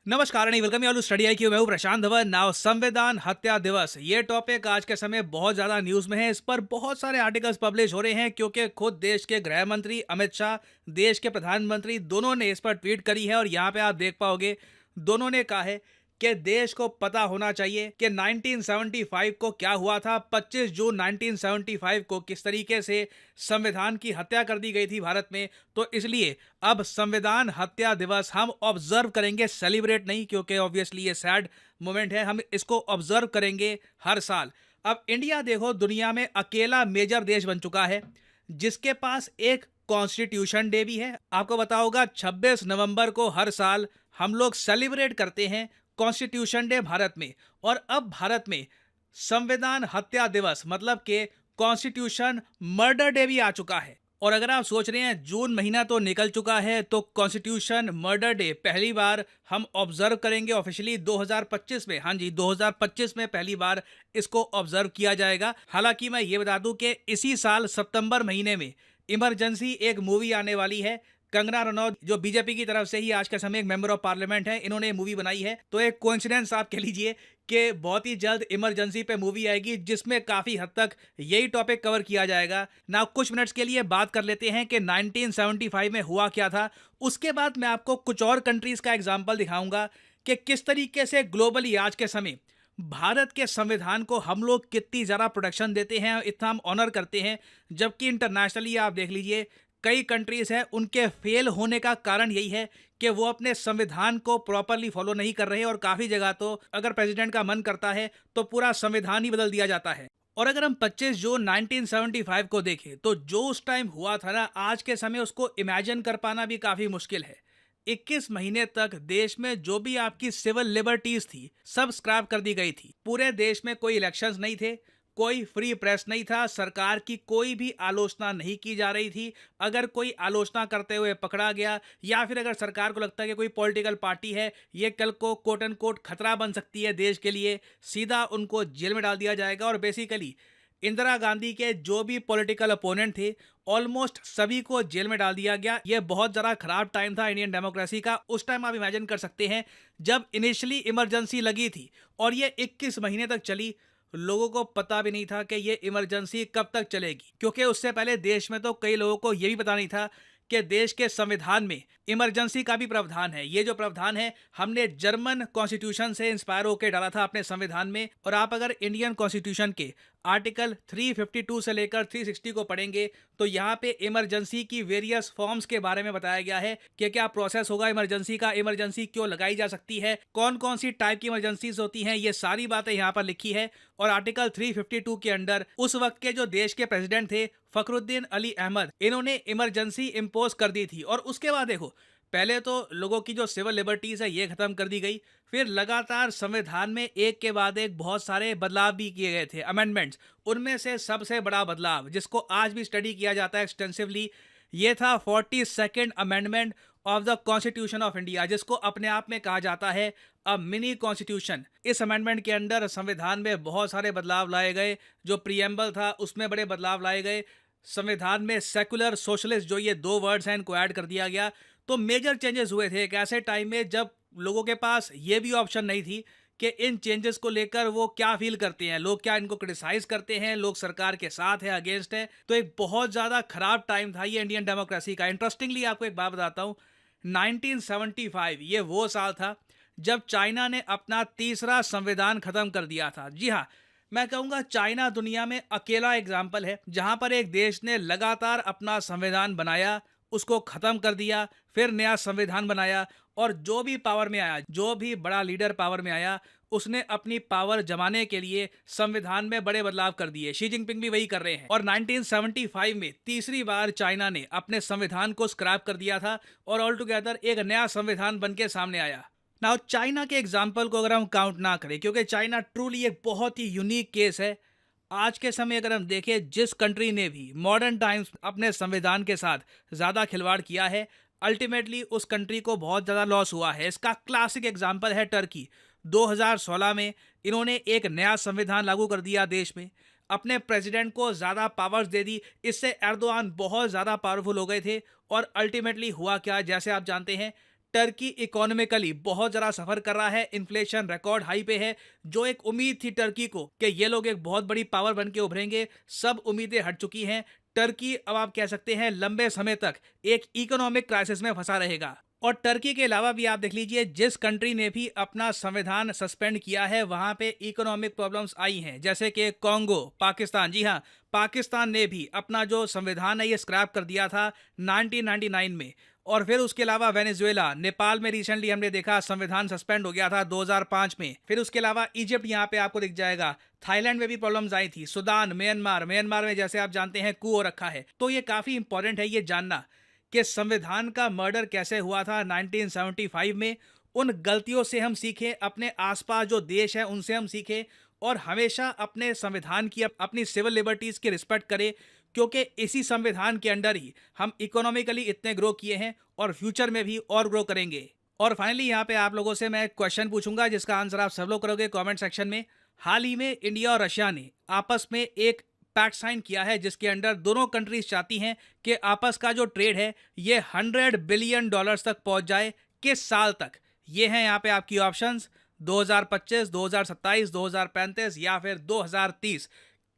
नमस्कार and welcome you all to study I Q. मैं हूं प्रशांत धवन। नाउ संविधान हत्या दिवस, ये टॉपिक आज के समय बहुत ज़्यादा न्यूज़ में है। इस पर बहुत सारे आर्टिकल्स पब्लिश हो रहे हैं क्योंकि खुद देश के गृह मंत्री अमित शाह, देश के प्रधानमंत्री दोनों ने इस पर ट्वीट करी है। और यहाँ पे आप देख पाओगे दोनों ने कहा है कि देश को पता होना चाहिए कि 1975 को क्या हुआ था। 25 जून 1975 को किस तरीके से संविधान की हत्या कर दी गई थी भारत में। तो इसलिए अब संविधान हत्या दिवस हम ऑब्जर्व करेंगे, सेलिब्रेट नहीं, क्योंकि ऑब्वियसली ये सैड मोमेंट है। हम इसको ऑब्जर्व करेंगे हर साल। अब इंडिया देखो दुनिया में अकेला मेजर देश बन चुका है जिसके पास एक कॉन्स्टिट्यूशन डे भी है। आपको पता होगा 26 नवंबर को हर साल हम लोग सेलिब्रेट करते हैं कॉन्स्टिट्यूशन डे भारत में। और अब भारत में संविधान हत्या दिवस मतलब के कॉन्स्टिट्यूशन मर्डर डे भी आ चुका है। और अगर आप सोच रहे हैं जून महीना तो निकल चुका है, तो कॉन्स्टिट्यूशन मर्डर डे पहली बार हम ऑब्जर्व करेंगे ऑफिशियली 2025 में। हाँ जी, 2025 में पहली बार इसको ऑब्जर्व किया जाएगा। हालांकि मैं ये बता दूं कि इसी साल सितंबर महीने में इमरजेंसी एक मूवी आने वाली है। कंगना रनौत जो बीजेपी की तरफ से ही आज के समय एक मेंबर ऑफ पार्लियामेंट है, इन्होंने मूवी बनाई है। तो एक कोइंसिडेंस आप कह लीजिए कि बहुत ही जल्द इमरजेंसी पे मूवी आएगी जिसमें काफी हद तक यही टॉपिक कवर किया जाएगा ना। कुछ मिनट्स के लिए बात कर लेते हैं कि 1975 में हुआ क्या था। उसके बाद मैं आपको कुछ और कंट्रीज का एग्जाम्पल दिखाऊंगा कि किस तरीके से ग्लोबली आज के समय भारत के संविधान को हम लोग कितनी ज़्यादा प्रोटेक्शन देते हैं, इतना हम ऑनर करते हैं। जबकि इंटरनेशनली आप देख लीजिए कई कंट्रीज हैं, उनके फेल होने का कारण यही है कि वो अपने संविधान को प्रॉपरली फॉलो नहीं कर रहे। और काफ़ी जगह तो अगर प्रेसिडेंट का मन करता है तो पूरा संविधान ही बदल दिया जाता है। और अगर हम 25 जून 1975 को देखें तो जो उस टाइम हुआ था ना, आज के समय उसको इमेजिन कर पाना भी काफ़ी मुश्किल है। 21 महीने तक देश में जो भी आपकी सिविल लिबर्टीज थी सब स्क्रैप कर दी गई थी। पूरे देश में कोई इलेक्शंस नहीं थे, कोई फ्री प्रेस नहीं था, सरकार की कोई भी आलोचना नहीं की जा रही थी। अगर कोई आलोचना करते हुए पकड़ा गया या फिर अगर सरकार को लगता है कि कोई पॉलिटिकल पार्टी है ये कल को कोट एंड कोट खतरा बन सकती है देश के लिए, सीधा उनको जेल में डाल दिया जाएगा। और बेसिकली इंदिरा गांधी के जो भी पॉलिटिकल अपोनेंट थे ऑलमोस्ट सभी को जेल में डाल दिया गया। ये बहुत ज़रा खराब टाइम था इंडियन डेमोक्रेसी का। उस टाइम आप इमेजिन कर सकते हैं जब इनिशियली इमरजेंसी लगी थी और ये 21 महीने तक चली। लोगों को पता भी नहीं था कि ये इमरजेंसी कब तक चलेगी, क्योंकि उससे पहले देश में तो कई लोगों को ये भी पता नहीं था कि देश के संविधान में इमरजेंसी का भी प्रावधान है। ये जो प्रावधान है हमने जर्मन कॉन्स्टिट्यूशन से इंस्पायर होकर डाला था अपने संविधान में। और आप अगर इंडियन कॉन्स्टिट्यूशन के आर्टिकल 352 से लेकर 360 को पढ़ेंगे तो यहाँ पे इमरजेंसी की वेरियस फॉर्म्स के बारे में बताया गया है कि क्या प्रोसेस होगा इमरजेंसी का, इमरजेंसी क्यों लगाई जा सकती है, कौन कौन सी टाइप की इमरजेंसीज होती हैं, ये सारी बातें यहाँ पर लिखी है। और आर्टिकल 352 के अंडर उस वक्त के जो देश के प्रेसिडेंट थे फखरुद्दीन अली अहमद, इन्होंने इमरजेंसी इम्पोज कर दी थी। और उसके बाद देखो पहले तो लोगों की जो सिविल लिबर्टीज है ये खत्म कर दी गई, फिर लगातार संविधान में एक के बाद एक बहुत सारे बदलाव भी किए गए थे, अमेंडमेंट्स। उनमें से सबसे बड़ा बदलाव जिसको आज भी स्टडी किया जाता है एक्सटेंसिवली, ये था 42nd amendment of the constitution of India, जिसको अपने आप में कहा जाता है अब मिनी कॉन्स्टिट्यूशन। इस अमेंडमेंट के अंदर संविधान में बहुत सारे बदलाव लाए गए। जो प्रीएम्बल था उसमें बड़े बदलाव लाए गए। संविधान में सेकुलर सोशलिस्ट जो ये दो वर्ड्स हैं इनको ऐड कर दिया गया। तो मेजर चेंजेस हुए थे एक ऐसे टाइम में जब लोगों के पास ये भी ऑप्शन नहीं थी कि इन चेंजेस को लेकर वो क्या फील करते हैं, लोग क्या इनको क्रिटिसाइज करते हैं, लोग सरकार के साथ है अगेंस्ट है। तो एक बहुत ज़्यादा खराब टाइम था ये इंडियन डेमोक्रेसी का। इंटरेस्टिंगली आपको एक बात बताता हूँ, 1975 ये वो साल था जब चाइना ने अपना तीसरा संविधान खत्म कर दिया था। जी हाँ, मैं कहूँगा चाइना दुनिया में अकेला एग्जाम्पल है जहाँ पर एक देश ने लगातार अपना संविधान बनाया, उसको ख़त्म कर दिया, फिर नया संविधान बनाया। और जो भी पावर में आया, जो भी बड़ा लीडर पावर में आया, उसने अपनी पावर जमाने के लिए संविधान में बड़े बदलाव कर दिए। शी जिनपिंग भी वही कर रहे हैं। और 1975 में तीसरी बार चाइना ने अपने संविधान को स्क्रैप कर दिया था और ऑल टुगेदर एक नया संविधान बन के सामने आया। नाउ चाइना के एग्जाम्पल को अगर हम काउंट ना करें, क्योंकि चाइना ट्रूली एक बहुत ही यूनिक केस है। आज के समय अगर हम देखें जिस कंट्री ने भी मॉडर्न टाइम्स अपने संविधान के साथ ज़्यादा खिलवाड़ किया है, अल्टीमेटली उस कंट्री को बहुत ज़्यादा लॉस हुआ है। इसका क्लासिक एग्जांपल है टर्की। 2016 में इन्होंने एक नया संविधान लागू कर दिया देश में, अपने प्रेसिडेंट को ज़्यादा पावर्स दे दी। इससे एर्दोआन बहुत ज़्यादा पावरफुल हो गए थे और अल्टीमेटली हुआ क्या, जैसे आप जानते हैं टर्की इकोनॉमिकली बहुत ज़्यादा सफ़र कर रहा है, इन्फ्लेशन रिकॉर्ड हाई पे है। जो एक उम्मीद थी टर्की को कि ये लोग एक बहुत बड़ी पावर बन के उभरेंगे, सब उम्मीदें हट चुकी हैं। टर्की अब आप कह सकते हैं लंबे समय तक एक इकोनॉमिक क्राइसिस में फंसा रहेगा। और टर्की के अलावा भी आप देख लीजिए, जिस कंट्री ने भी अपना संविधान सस्पेंड किया है वहां पे इकोनॉमिक प्रॉब्लम्स आई हैं, जैसे कि कॉन्गो, पाकिस्तान। जी हाँ, पाकिस्तान ने भी अपना जो संविधान है ये स्क्रैप कर दिया था 1999 में। और फिर उसके अलावा वेनेजुएला, नेपाल में रिसेंटली हमने देखा संविधान सस्पेंड हो गया था 2005 में। फिर उसके अलावा इजिप्ट यहाँ पे आपको दिख जाएगा। थाईलैंड में भी प्रॉब्लम्स आई थी। सुदान, म्यांमार में जैसे आप जानते हैं कू हो रखा है। तो ये काफी इंपॉर्टेंट है ये जानना कि संविधान का मर्डर कैसे हुआ था 1975 में। उन गलतियों से हम सीखें, अपने आसपास जो देश है उनसे हम सीखें और हमेशा अपने संविधान की, अपनी सिविल लिबर्टीज की रिस्पेक्ट करें, क्योंकि इसी संविधान के अंडर ही हम इकोनॉमिकली इतने ग्रो किए हैं और फ्यूचर में भी और ग्रो करेंगे। और फाइनली यहाँ पे आप लोगों से मैं एक क्वेश्चन पूछूंगा जिसका आंसर आप सब लोग करोगे कमेंट सेक्शन में। हाल ही में इंडिया और रशिया ने आपस में एक पैक्ट साइन किया है जिसके अंडर दोनों कंट्रीज चाहती हैं कि आपस का जो ट्रेड है ये $100 बिलियन तक पहुंच जाए। किस साल तक? ये हैं यहाँ पे आपकी ऑप्शंस, 2025, 2027, 2035 या फिर 2030।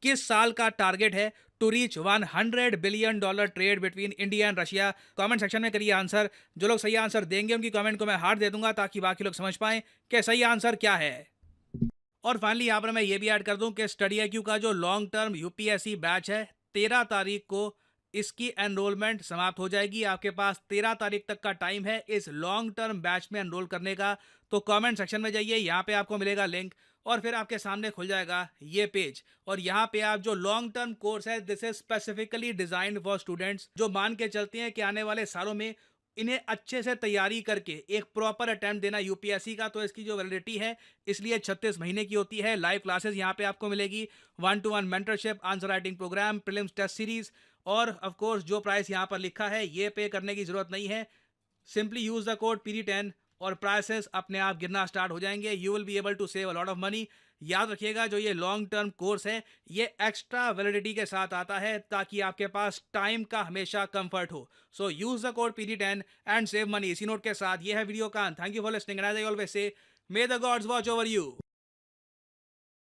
किस साल का टारगेट है to reach $100 billion trade between India and Russia? Comment section में करिए आंसर। जो लोग सही आंसर देंगे उनकी कमेंट को मैं हार्ट दे दूंगा ताकि बाकी लोग समझ पाएं कि सही आंसर क्या है। और फाइनली यहाँ पर मैं ये भी ऐड कर दूं कि स्टडी IQ का जो लॉन्ग टर्म यूपीएससी बैच है 13 तारीख को इसकी एनरोलमेंट समाप्त हो जाएगी। आपके पास 13 तारीख तक का टाइम है इस लॉन्ग टर्म बैच में एनरोल करने का। तो कमेंट सेक्शन में जाइए, यहाँ पे आपको मिलेगा लिंक और फिर आपके सामने खुल जाएगा ये पेज। और यहाँ पे आप जो लॉन्ग टर्म कोर्स है, this is specifically designed for students जो मान के चलते हैं कि आने वाले सालों में इन्हें अच्छे से तैयारी करके एक प्रॉपर अटेम्प्ट देना यूपीएससी का। तो इसकी जो वैलिडिटी है इसलिए 36 महीने की होती है। लाइव क्लासेस यहाँ पे आपको मिलेगी, 1-to-1 mentorship, answer writing program, prelims test series और ऑफ कोर्स जो प्राइस यहाँ पर लिखा है ये पे करने की जरूरत नहीं है। Simply use the code PD10 और प्राइसेस अपने आप गिरना स्टार्ट हो जाएंगे। You will be able to save a lot of money. याद रखिएगा जो ये लॉन्ग टर्म कोर्स है ये एक्स्ट्रा वैलिडिटी के साथ आता है ताकि आपके पास टाइम का हमेशा कंफर्ट हो। So use the code PD10 and save money. इसी नोट के साथ ये है वीडियो का। Thank you for listening and as I always say, may the gods watch over you.